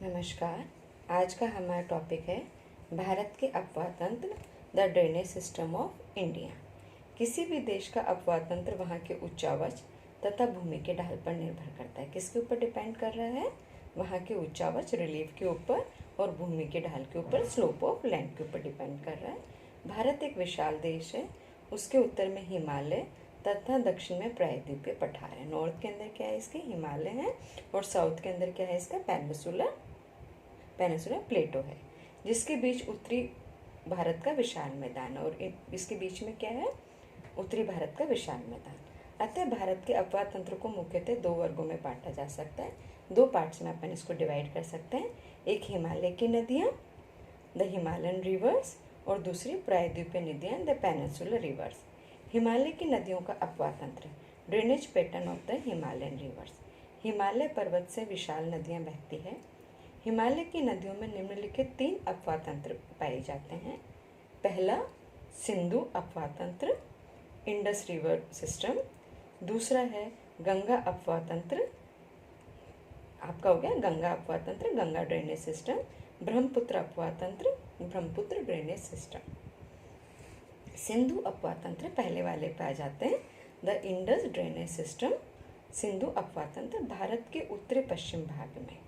नमस्कार। आज का हमारा टॉपिक है भारत के अपवाह तंत्र, the drainage system of India. किसी भी देश का अपवाह तंत्र वहाँ के उच्चावच तथा भूमि के ढाल पर निर्भर करता है। किसके ऊपर डिपेंड कर रहा है? वहाँ के उच्चावच रिलीफ के ऊपर और भूमि के ढाल के ऊपर, स्लोप ऑफ लैंड के ऊपर डिपेंड कर रहा है। भारत एक विशाल देश है। उसके उत्तर में हिमालय तथा दक्षिण में प्रायद्वीपीय पठार है। नॉर्थ के अंदर क्या है? इसके हिमालय है। और साउथ के अंदर क्या है? इसका पेनिसुलर प्लेटो है, जिसके बीच उत्तरी भारत का विशाल मैदान है। और इसके बीच में क्या है? उत्तरी भारत का विशाल मैदान। अतः भारत के अपवाह तंत्र को मुख्यतः दो वर्गों में बांटा जा सकता है। दो पार्ट्स में अपन इसको डिवाइड कर सकते हैं। एक हिमालय की नदियाँ, द हिमालयन रिवर्स, और दूसरी प्रायद्वीपीय नदियाँ, द पेनिसुलर रिवर्स। हिमालय की नदियों का अपवाह तंत्र, drainage pattern of the Himalayan reverse. Himalaya पर्वत से विशाल नदियाँ बहती है। हिमालय की नदियों में निम्नलिखित 3 अपवाह तंत्र पाए जाते हैं। पहला, सिंधु अपवाह तंत्र, इंडस रिवर सिस्टम। दूसरा है गंगा अपवाह तंत्र, आपका हो गया गंगा अपवाह तंत्र, गंगा ड्रेनेज सिस्टम। ब्रह्मपुत्र अपवाह तंत्र, ब्रह्मपुत्र ड्रेनेज सिस्टम। सिंधु अपवाह तंत्र पहले वाले पे आ जाते हैं, the Indus drainage system. Sindhu अपवाह तंत्र भारत के उत्तरी पश्चिम भाग में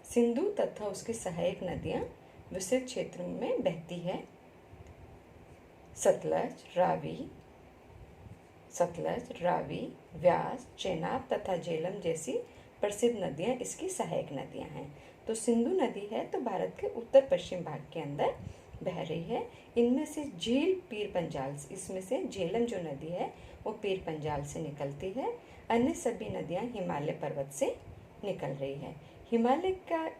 सिंधु तथा उसकी सहायक नदियां विस्तृत क्षेत्र में बहती है। सतलज, रावी, व्यास, चेनाब तथा झेलम जैसी प्रसिद्ध नदियां इसकी सहायक नदियां हैं। तो सिंधु नदी है तो भारत के उत्तर पश्चिम भाग के अंदर बह रही है। इनमें से झील पीर पंजाल, इसमें से झेलम जो नदी है वो पीर पंजाल से निकलती है। अन्य सभी नदियां हिमालय पर्वत से निकल रही है। हिमालय का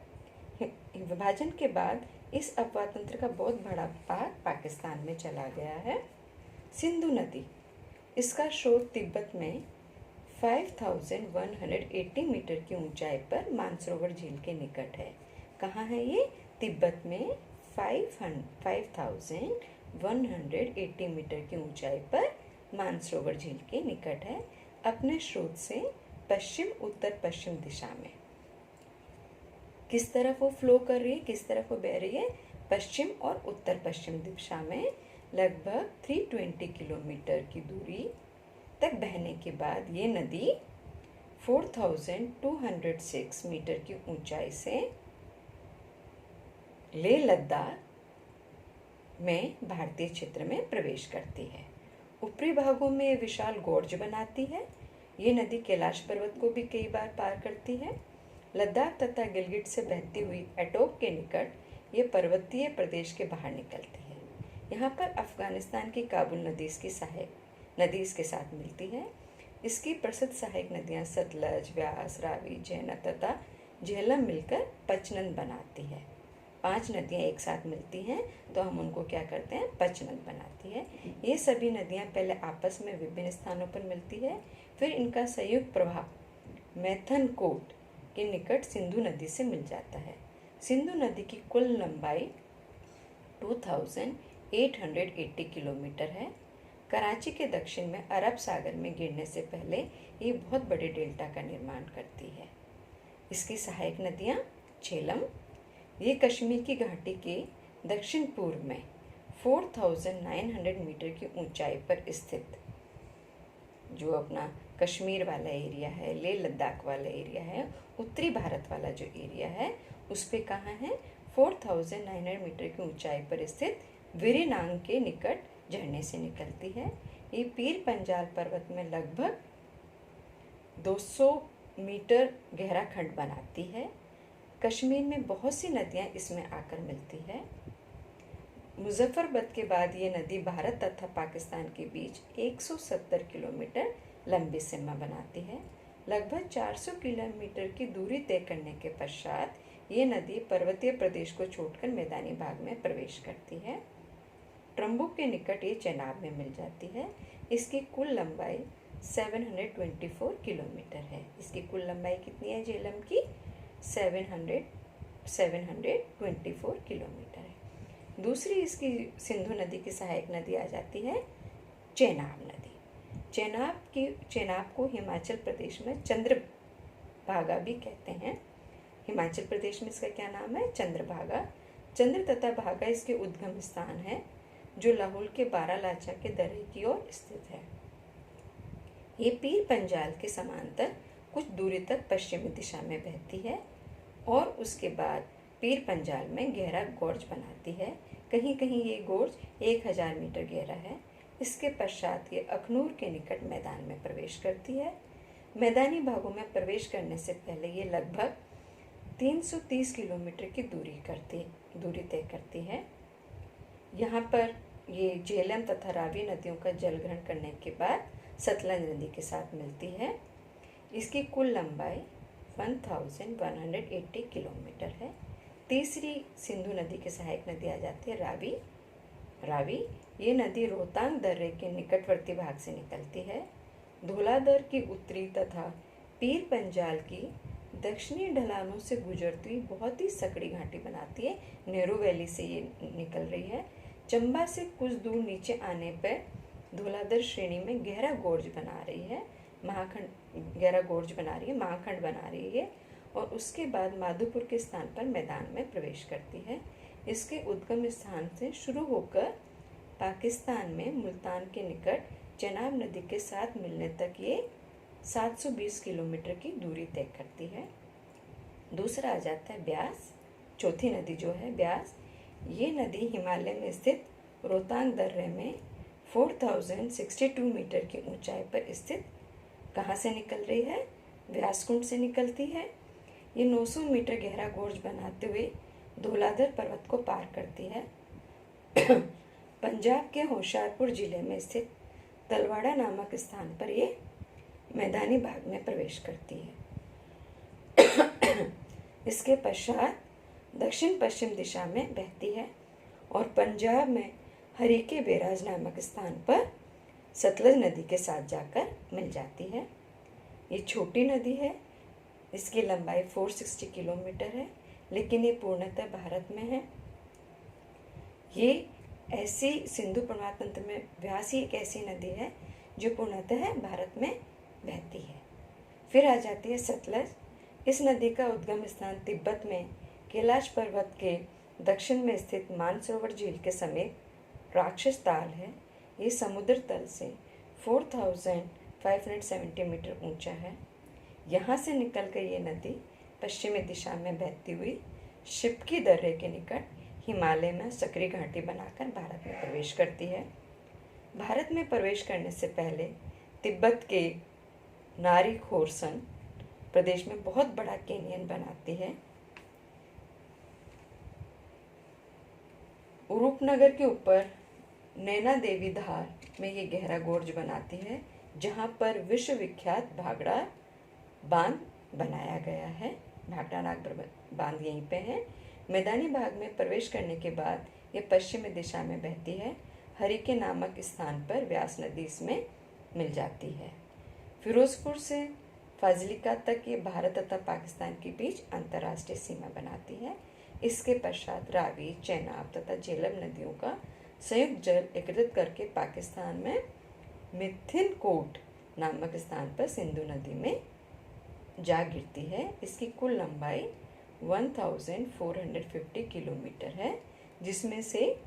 विभाजन के बाद इस अपवाह तंत्र का बहुत बड़ा भाग पाकिस्तान में चला गया है। सिंधु नदी, इसका स्रोत तिब्बत में 5180 मीटर की ऊंचाई पर मानसरोवर झील के निकट है। कहाँ है ये? तिब्बत में 5180 मीटर की ऊंचाई पर मानसरोवर झील के निकट है। अपने स्रोत से पश्चिम उत्तर पश्चिम दिशा में किस तरफ वो फ्लो कर रही है, किस तरफ वो बह रही है? पश्चिम और उत्तर पश्चिम दिशा में लगभग 320 किलोमीटर की दूरी तक बहने के बाद ये नदी 4206 मीटर की ऊंचाई से लेह लद्दाख में भारतीय क्षेत्र में प्रवेश करती है। ऊपरी भागों में विशाल गोर्ज बनाती है। ये नदी कैलाश पर्वत को भी कई बार पार करती है। लद्दाख तथा गिलगिट से बहती हुई एटोक के निकट ये पर्वतीय प्रदेश के बाहर निकलती है। यहाँ पर अफगानिस्तान की काबुल नदी इसके साथ मिलती है। इसकी प्रसिद्ध सहायक नदियाँ सतलज, व्यास, रावी, झेलम तथा झेलम मिलकर पचनद बनाती है। 5 नदियाँ एक साथ मिलती हैं तो हम उनको क्या करते हैं? पचनद बनाती है। ये सभी नदियाँ पहले आपस में विभिन्न स्थानों पर मिलती है, फिर इनका संयुक्त प्रवाह मैथनकोट के निकट सिंधु नदी से मिल जाता है। सिंधु नदी की कुल लंबाई 2880 किलोमीटर है। कराची के दक्षिण में अरब सागर में गिरने से पहले ये बहुत बड़े डेल्टा का निर्माण करती है। इसकी सहायक नदियाँ झेलम, ये कश्मीर की घाटी के दक्षिण पूर्व में 4900 मीटर की ऊंचाई पर स्थित जो अपना कश्मीर वाला एरिया है, लेह लद्दाख वाला एरिया है, उत्तरी भारत वाला जो एरिया है उस पे कहाँ है? 4900 मीटर की ऊंचाई पर स्थित वीरेनांग के निकट झरने से निकलती है। ये पीर पंजाल पर्वत में लगभग 200 मीटर गहरा खंड बनाती है। कश्मीर में बहुत सी नदियाँ इसमें आकर मिलती है। मुजफ्फरबद के बाद ये नदी भारत तथा पाकिस्तान के बीच 170 किलोमीटर लंबी सीमा बनाती है। लगभग 400 किलोमीटर की दूरी तय करने के पश्चात ये नदी पर्वतीय प्रदेश को छोड़कर मैदानी भाग में प्रवेश करती है। ट्रम्बुक के निकट ये चेनाब में मिल जाती है। इसकी कुल लंबाई 724 किलोमीटर है। इसकी कुल लंबाई कितनी है झेलम की? 724 किलोमीटर है। दूसरी इसकी सिंधु नदी की सहायक नदी आ जाती है चेनाब नदी। चेनाब को हिमाचल प्रदेश में चंद्रभागा भी कहते हैं। हिमाचल प्रदेश में इसका क्या नाम है? चंद्रभागा। चंद्र तथा भागा इसके उद्गम स्थान है जो लाहौल के बारालाचा के दर्रे की ओर स्थित है। ये पीर पंजाल के समांतर कुछ दूरी तक पश्चिमी दिशा में बहती है और उसके बाद पीर पंजाल में गहरा गोर्ज बनाती है। कहीं कहीं ये गोर्ज 1000 मीटर गहरा है। इसके पश्चात ये अखनूर के निकट मैदान में प्रवेश करती है। मैदानी भागों में प्रवेश करने से पहले ये लगभग 330 किलोमीटर की दूरी तय करती है। यहाँ पर ये झेलम तथा रावी नदियों का जल ग्रहण करने के बाद सतलज नदी के साथ मिलती है। इसकी कुल लंबाई 1180 किलोमीटर है। तीसरी सिंधु नदी की सहायक नदी आ जाती है रावी। ये नदी रोहतांग दर्रे के निकटवर्ती भाग से निकलती है। धौलाधर की उत्तरी तथा पीर पंजाल की दक्षिणी ढलानों से गुजरती हुई बहुत ही सकड़ी घाटी बनाती है। नेहरू वैली से ये निकल रही है। चंबा से कुछ दूर नीचे आने पर धौलाधर श्रेणी में गहरा गोर्ज बना रही है, महाखंड बना रही है और उसके बाद माधोपुर के स्थान पर मैदान में प्रवेश करती है। इसके उद्गम स्थान से शुरू होकर पाकिस्तान में मुल्तान के निकट चेनाब नदी के साथ मिलने तक ये 720 किलोमीटर की दूरी तय करती है। दूसरा आ जाता है ब्यास। चौथी नदी जो है ब्यास, ये नदी हिमालय में स्थित रोहतांग दर्रे में 4062 मीटर की ऊंचाई पर स्थित कहाँ से निकल रही है? व्यासकुंड से निकलती है। ये 900 मीटर गहरा गोर्ज बनाते हुए धौलाधर पर्वत को पार करती है। पंजाब के होशियारपुर जिले में स्थित तलवाड़ा नामक स्थान पर ये मैदानी भाग में प्रवेश करती है। इसके पश्चात दक्षिण पश्चिम दिशा में बहती है और पंजाब में हरीके बैराज नामक स्थान पर सतलज नदी के साथ जाकर मिल जाती है। ये छोटी नदी है। इसकी लंबाई 460 किलोमीटर है, लेकिन ये पूर्णतः भारत में है। ये ऐसी सिंधु प्रवाह में व्यास ही एक ऐसी नदी है जो पूर्णतः भारत में बहती है। फिर आ जाती है सतलज। इस नदी का उद्गम स्थान तिब्बत में कैलाश पर्वत के दक्षिण में स्थित मानसरोवर झील के समीप राक्षस ताल है। ये समुद्र तल से 4570 मीटर ऊंचा है। यहाँ से निकलकर ये नदी पश्चिमी दिशा में बहती हुई शिपकी दर्रे के निकट हिमालय में सकरी घाटी बनाकर भारत में प्रवेश करती है। भारत में प्रवेश करने से पहले तिब्बत के नारी खोरसन प्रदेश में बहुत बड़ा कैनियन बनाती है। रूपनगर के ऊपर नैना देवी धार में ये गहरा गोर्ज बनाती है, जहाँ पर विश्व विख्यात भाखड़ा बांध बनाया गया है। भाखड़ा नाग बांध यहीं पे है। मैदानी भाग में प्रवेश करने के बाद ये पश्चिमी दिशा में बहती है। हरिके नामक स्थान पर व्यास नदी इसमें मिल जाती है। फिरोजपुर से फाजिलिका तक ये भारत तथा पाकिस्तान के बीच अंतर्राष्ट्रीय सीमा बनाती है। इसके पश्चात रावी, चेनाब तथा झेलम नदियों का संयुक्त जल एकत्रित करके पाकिस्तान में मिथिनकोट नामक स्थान पर सिंधु नदी में जा गिरती है। इसकी कुल लंबाई 1450 किलोमीटर है, जिसमें से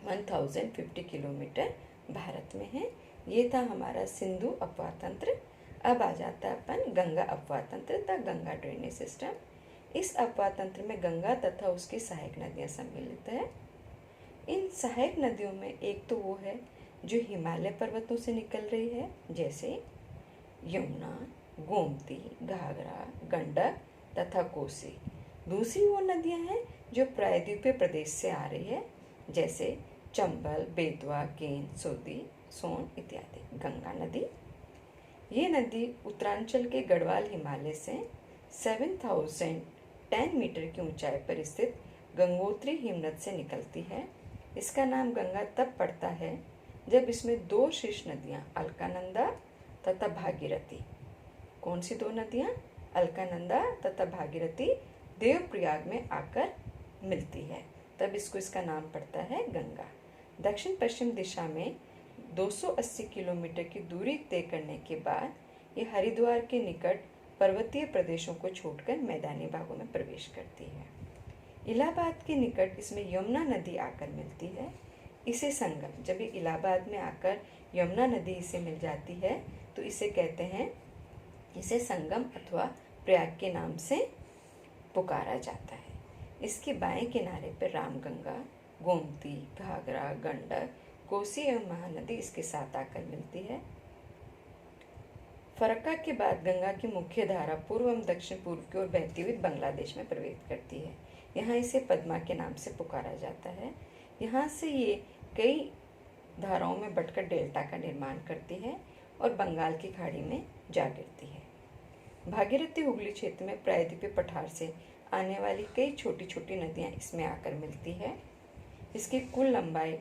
1050 किलोमीटर भारत में है। ये था हमारा सिंधु अपवाह तंत्र। अब आ जाता है अपन गंगा अपवाह तंत्र तथा गंगा ड्रेनेज सिस्टम। इस अपवाह तंत्र में गंगा तथा उसकी सहायक नदियाँ सम्मिलित है। इन सहायक नदियों में एक तो वो है जो हिमालय पर्वतों से निकल रही है, जैसे यमुना, गोमती, घाघरा, गंडक तथा कोसी। दूसरी वो नदियाँ हैं जो प्रायद्वीपीय प्रदेश से आ रही है, जैसे चंबल, बेतवा, केन, सोदी, सोन इत्यादि। गंगा नदी, ये नदी उत्तरांचल के गढ़वाल हिमालय से 7010 मीटर की ऊंचाई पर स्थित गंगोत्री हिमनद से निकलती है। इसका नाम गंगा तब पड़ता है जब इसमें दो शीर्ष नदियाँ अलकानंदा तथा भागीरथी, कौन सी दो नदियाँ? अलकानंदा तथा भागीरथी देवप्रयाग में आकर मिलती है, तब इसका नाम पड़ता है गंगा। दक्षिण पश्चिम दिशा में 280 किलोमीटर की दूरी तय करने के बाद ये हरिद्वार के निकट पर्वतीय प्रदेशों को छोड़कर मैदानी भागों में प्रवेश करती है। इलाहाबाद के निकट इसमें यमुना नदी आकर मिलती है। इसे संगम, जब ये इलाहाबाद में आकर यमुना नदी इसे मिल जाती है तो इसे कहते हैं, इसे संगम अथवा प्रयाग के नाम से पुकारा जाता है। इसके बाएं किनारे पर रामगंगा, गोमती, घाघरा, गंडक, कोसी एवं महानदी इसके साथ आकर मिलती है। फरक्का के बाद गंगा की मुख्य धारा पूर्व एवं दक्षिण पूर्व की ओर बहती हुई बांग्लादेश में प्रवेश करती है। यहाँ इसे पद्मा के नाम से पुकारा जाता है। यहाँ से ये कई धाराओं में बटकर डेल्टा का निर्माण करती है और बंगाल की खाड़ी में जा गिरती है। भागीरथी हुगली क्षेत्र में प्रायद्वीपीय पठार से आने वाली कई छोटी छोटी नदियाँ इसमें आकर मिलती है। इसकी कुल लंबाई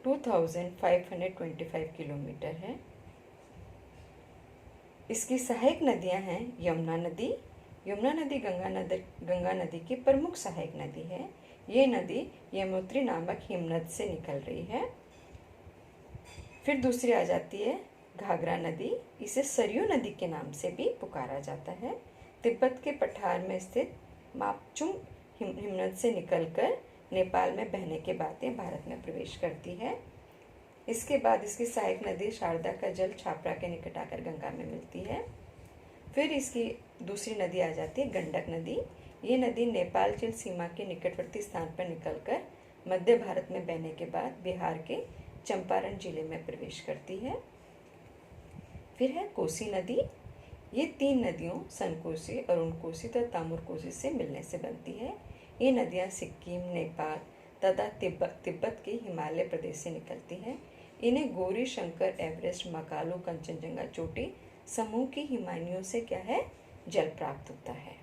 2525 किलोमीटर है। इसकी सहायक नदियां हैं यमुना नदी। यमुना नदी गंगा नदी की प्रमुख सहायक नदी है। ये नदी यमुनोत्री नामक हिमनद से निकल रही है। फिर दूसरी आ जाती है घाघरा नदी। इसे सरयू नदी के नाम से भी पुकारा जाता है। तिब्बत के पठार में स्थित मापचुंग हिमनद से निकलकर नेपाल में बहने के बाद ये भारत में प्रवेश करती है। इसके बाद इसकी सहायक नदी शारदा का जल छापरा के निकट आकर गंगा में मिलती है। फिर इसकी दूसरी नदी आ जाती है गंडक नदी। ये नदी नेपाल चीन सीमा के निकटवर्ती स्थान पर निकलकर मध्य भारत में बहने के बाद बिहार के चंपारण जिले में प्रवेश करती है। फिर है कोसी नदी। ये तीन नदियों सनकोसी, अरुण कोसी तथा तामुर कोसी से मिलने से बनती है। ये नदियाँ सिक्किम, नेपाल तथा तिब्बत के हिमालय प्रदेश से निकलती हैं। इन्हें गौरी शंकर, एवरेस्ट, मकालू, कंचनजंगा चोटी समूह की हिमानियों से क्या है, जल प्राप्त होता है।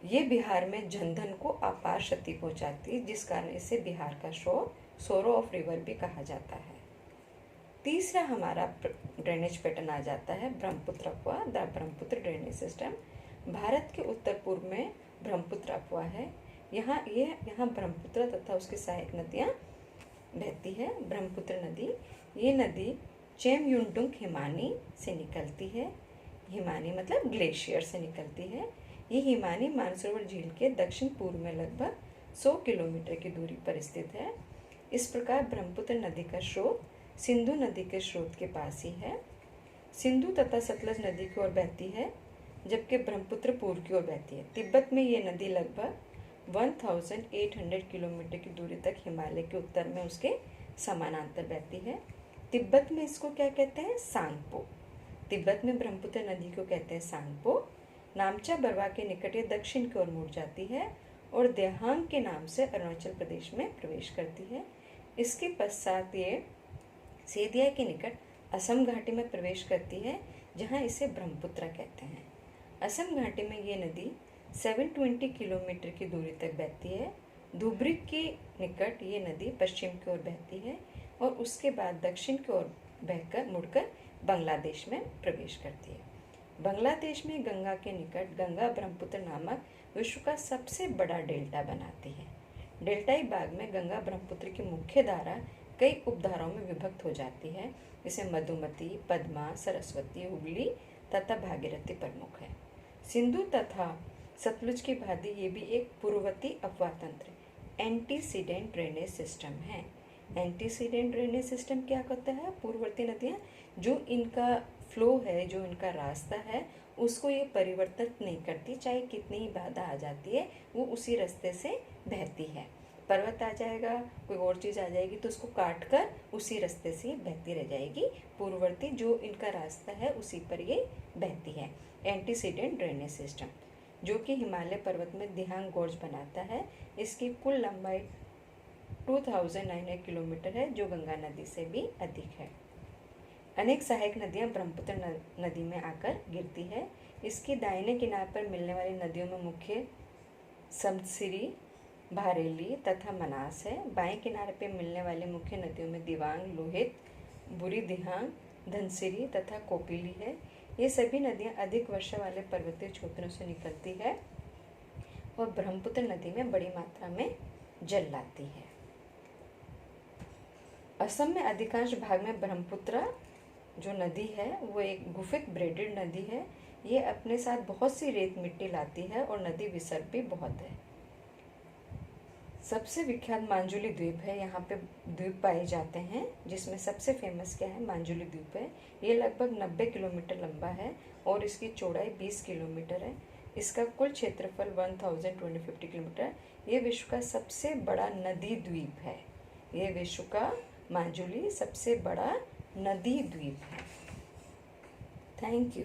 ये बिहार में जनधन को अपार क्षति पहुंचाती है, जिस कारण इसे बिहार का सोरो ऑफ रिवर भी कहा जाता है। तीसरा हमारा ड्रेनेज पैटर्न आ जाता है ब्रह्मपुत्र अफवाह, the Brahmaputra drainage system. Bharat के उत्तर पूर्व में ब्रह्मपुत्र अफवाह है। यहाँ ब्रह्मपुत्र तथा उसकी सहायक नदियाँ बहती है। ब्रह्मपुत्र नदी, ये नदी चेमयुंडुंग हिमानी से निकलती है। हिमानी मतलब ग्लेशियर से निकलती है। ये हिमानी मानसरोवर झील के दक्षिण पूर्व में लगभग 100 किलोमीटर की दूरी पर स्थित है। इस प्रकार ब्रह्मपुत्र नदी का स्रोत सिंधु नदी के स्रोत के पास ही है। सिंधु तथा सतलज नदी की ओर बहती है, जबकि ब्रह्मपुत्र पूर्व की ओर बहती है। तिब्बत में ये नदी लगभग 1800 किलोमीटर की दूरी तक हिमालय के उत्तर में उसके समानांतर बहती है। तिब्बत में इसको क्या कहते हैं, सांगपो। तिब्बत में ब्रह्मपुत्र नदी को कहते हैं सांगपो। नामचा बरवा के निकट ये दक्षिण की ओर मुड़ जाती है और देहांग के नाम से अरुणाचल प्रदेश में प्रवेश करती है। इसके पश्चात ये सेदिया के निकट असम घाटी में प्रवेश करती है, जहाँ इसे ब्रह्मपुत्र कहते हैं। असम घाटी में ये नदी 720 किलोमीटर की दूरी तक बहती है। धुबरी के निकट ये नदी पश्चिम की ओर बहती है और उसके बाद दक्षिण की ओर बहकर मुड़कर बांग्लादेश में प्रवेश करती है। बांग्लादेश में गंगा के निकट गंगा ब्रह्मपुत्र नामक विश्व का सबसे बड़ा डेल्टा बनाती है। डेल्टाई भाग में गंगा ब्रह्मपुत्र की मुख्य धारा कई उपधाराओं में विभक्त हो जाती है, जिसे मधुमती, पद्मा, सरस्वती, हुगली तथा भागीरथी प्रमुख है। सिंधु तथा सतलुज की भांति ये भी एक पूर्ववर्ती अपवाह तंत्र एंटीसीडेंट ड्रेनेज सिस्टम है। एंटीसीडेंट ड्रेनेज सिस्टम क्या कहता है, पूर्ववर्ती नदियाँ जो इनका फ्लो है, जो इनका रास्ता है, उसको ये परिवर्तित नहीं करती, चाहे कितनी ही बाधा आ जाती है वो उसी रास्ते से बहती है। पर्वत आ जाएगा, कोई और चीज़ आ जाएगी तो उसको काट कर उसी रास्ते से बहती रह जाएगी। पूर्ववर्ती जो इनका रास्ता है उसी पर ये बहती है। एंटीसीडेंट ड्रेनेज सिस्टम जो कि हिमालय पर्वत में दिहांग गोर्ज बनाता है। इसकी कुल लंबाई 2900 किलोमीटर है, जो गंगा नदी से भी अधिक है। अनेक सहायक नदियाँ ब्रह्मपुत्र नदी में आकर गिरती है। इसके दाहिने किनारे पर मिलने वाली नदियों में मुख्य समसिरी, भारेली तथा मनास है। बाएं किनारे पर मिलने वाली मुख्य नदियों में दिवांग, लोहित, बुरी दिहांग, धनसिरी तथा कोपिली है। ये सभी नदियाँ अधिक वर्षा वाले पर्वतीय क्षेत्रों से निकलती है और ब्रह्मपुत्र नदी में बड़ी मात्रा में जल लाती है। असम में अधिकांश भाग में ब्रह्मपुत्र जो नदी है वो एक गुफित ब्रेडेड नदी है। ये अपने साथ बहुत सी रेत मिट्टी लाती है और नदी विसर्ग भी बहुत है। सबसे विख्यात मांजुली द्वीप है, यहाँ पे द्वीप पाए जाते हैं, जिसमें सबसे फेमस क्या है, मांजुली द्वीप है। ये लगभग 90 किलोमीटर लंबा है और इसकी चौड़ाई 20 किलोमीटर है। इसका कुल क्षेत्रफल 1050 किलोमीटर। ये विश्व का सबसे बड़ा नदी द्वीप है। ये विश्व का मांजुली सबसे बड़ा नदी द्वीप है। Thank you.